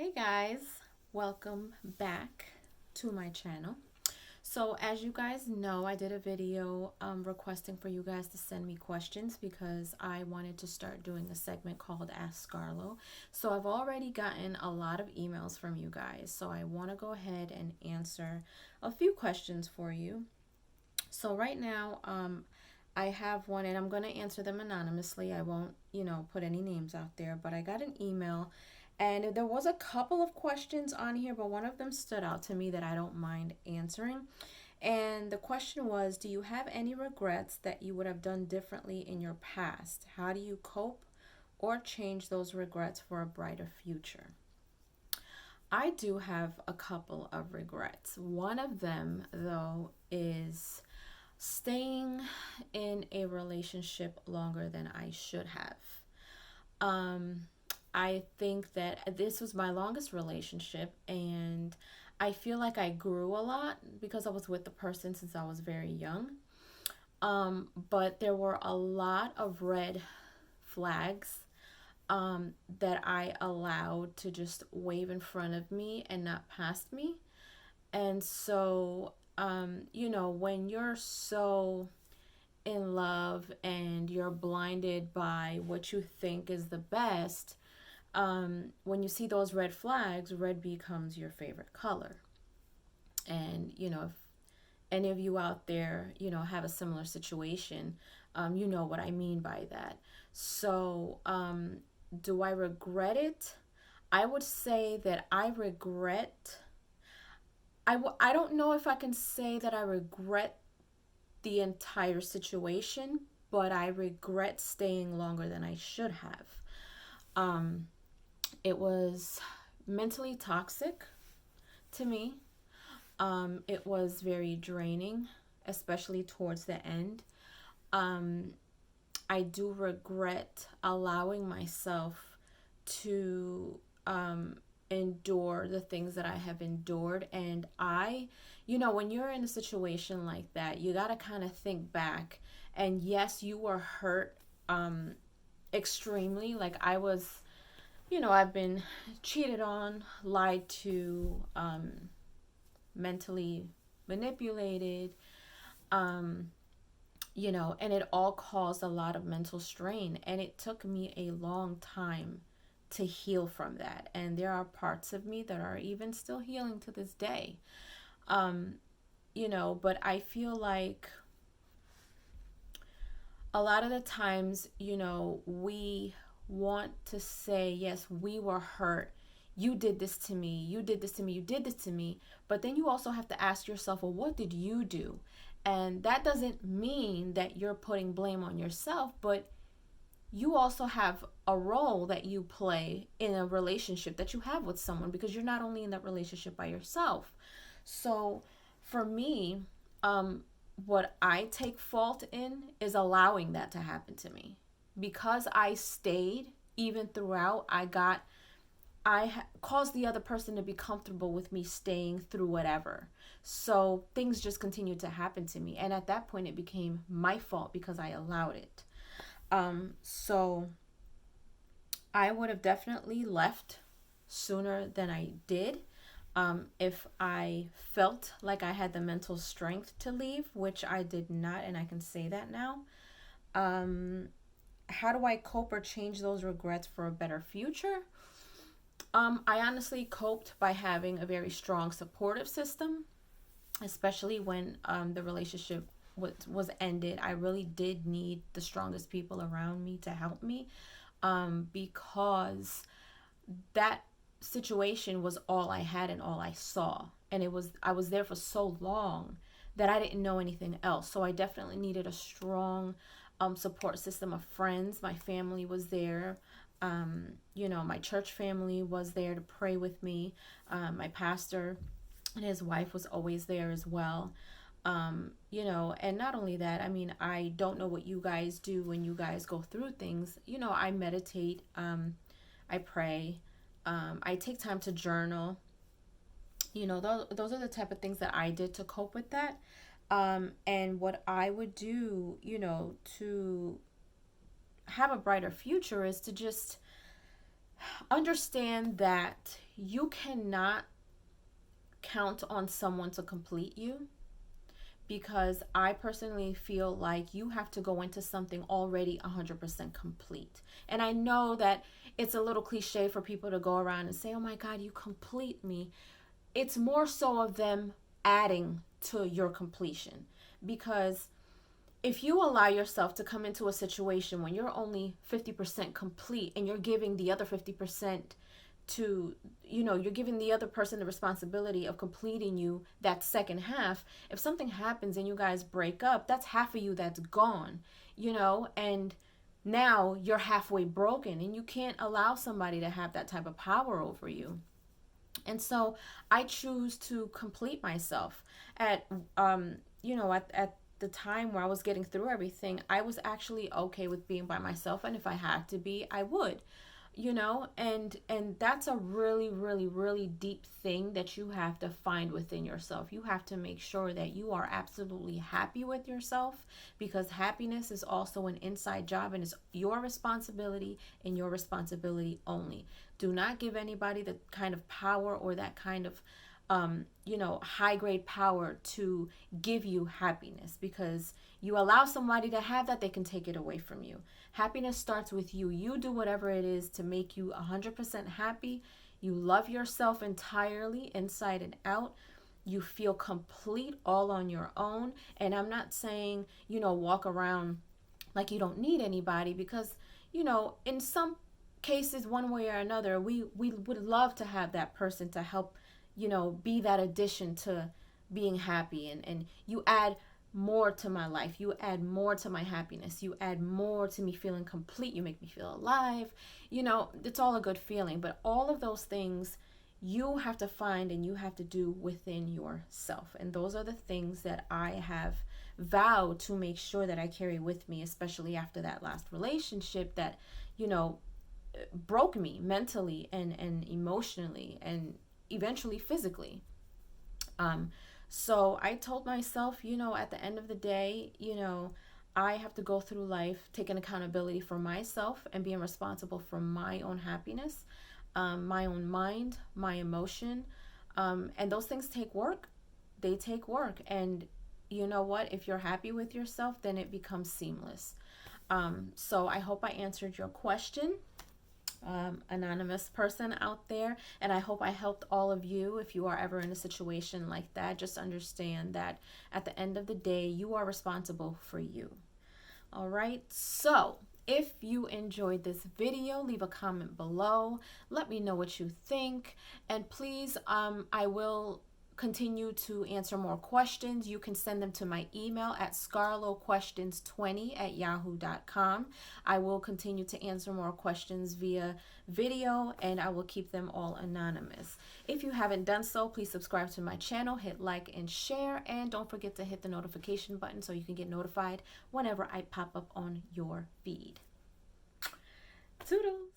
Hey guys, welcome back to my channel. So as you guys know, I did a video requesting for you guys to send me questions because I wanted to start doing a segment called Ask Scarlo. So I've already gotten a lot of emails from you guys, so I want to go ahead and answer a few questions for you. So right now, I have one and I'm going to answer them anonymously. I won't, put any names out there, but I got an email and there was a couple of questions on here, but one of them stood out to me that I don't mind answering. And the question was, do you have any regrets that you would have done differently in your past? How do you cope or change those regrets for a brighter future? I do have a couple of regrets. One of them, though, is staying in a relationship longer than I should have. Um, I think that this was my longest relationship, and I feel like I grew a lot because I was with the person since I was very young. But there were a lot of red flags that I allowed to just wave in front of me and not past me. And so, when you're so in love and you're blinded by what you think is the best, when you see those red flags, red becomes your favorite color. And, if any of you out there, have a similar situation, you know what I mean by that. So, do I regret it? I would say that I regret. I don't know if I can say that I regret the entire situation, but I regret staying longer than I should have. Um, it was mentally toxic to me. It was very draining, especially towards the end. Um, I do regret allowing myself to endure the things that I have endured. And when you're in a situation like that, you got to kind of think back. And yes, you were hurt extremely. Like I've been cheated on, lied to, mentally manipulated, um, and it all caused a lot of mental strain. And it took me a long time to heal from that. And there are parts of me that are even still healing to this day. Um, but I feel like a lot of the times, we want to say, yes, we were hurt. You did this to me. You did this to me. You did this to me. But then you also have to ask yourself, well, what did you do? And that doesn't mean that you're putting blame on yourself, but you also have a role that you play in a relationship that you have with someone, because you're not only in that relationship by yourself. So for me, what I take fault in is allowing that to happen to me. Because I stayed even throughout, caused the other person to be comfortable with me staying through whatever. So things just continued to happen to me. And at that point, it became my fault because I allowed it. So I would have definitely left sooner than I did. If I felt like I had the mental strength to leave, which I did not, and I can say that now. Um, how do I cope or change those regrets for a better future? I honestly coped by having a very strong supportive system, especially when the relationship was ended. I really did need the strongest people around me to help me, because that situation was all I had and all I saw. And I was there for so long that I didn't know anything else. So I definitely needed a strong support system of friends. My family was there. My church family was there to pray with me. My pastor and his wife was always there as well. And not only that, I mean, I don't know what you guys do when you guys go through things. I meditate, I pray, I take time to journal. Those are the type of things that I did to cope with that. And what I would do, to have a brighter future is to just understand that you cannot count on someone to complete you, because I personally feel like you have to go into something already 100% complete. And I know that it's a little cliche for people to go around and say, oh my God, you complete me. It's more so of them adding to your completion. Because if you allow yourself to come into a situation when you're only 50% complete and you're giving the other 50% to, you're giving the other person the responsibility of completing you that second half. If something happens and you guys break up, that's half of you that's gone, and now you're halfway broken, and you can't allow somebody to have that type of power over you. And so I choose to complete myself. At the time where I was getting through everything, I was actually okay with being by myself, and if I had to be, I would. And that's a really, really, really deep thing that you have to find within yourself. You have to make sure that you are absolutely happy with yourself, because happiness is also an inside job, and it's your responsibility and your responsibility only. Do not give anybody the kind of power or that kind of high grade power to give you happiness, because you allow somebody to have that, they can take it away from you. Happiness starts with you. You do whatever it is to make you 100% happy. You love yourself entirely, inside and out. You feel complete all on your own. And I'm not saying, walk around like you don't need anybody, because, in some cases, one way or another, we would love to have that person to help, be that addition to being happy. And you add more to my life. You add more to my happiness. You add more to me feeling complete. You make me feel alive. It's all a good feeling. But all of those things you have to find and you have to do within yourself. And those are the things that I have vowed to make sure that I carry with me, especially after that last relationship that, broke me mentally and emotionally and eventually physically. So I told myself, at the end of the day, I have to go through life taking accountability for myself and being responsible for my own happiness, my own mind, my emotion. And those things take work. They take work. And you know what? If you're happy with yourself, then it becomes seamless. So I hope I answered your question, anonymous person out there, and I hope I helped all of you. If you are ever in a situation like that, just understand that at the end of the day, you are responsible for you. All right, so if you enjoyed this video, leave a comment below. Let me know what you think, and please, I will continue to answer more questions. You can send them to my email at scarloquestions20@yahoo.com. I will continue to answer more questions via video, and I will keep them all anonymous. If you haven't done so, please subscribe to my channel, hit like and share, and don't forget to hit the notification button so you can get notified whenever I pop up on your feed. Toodles!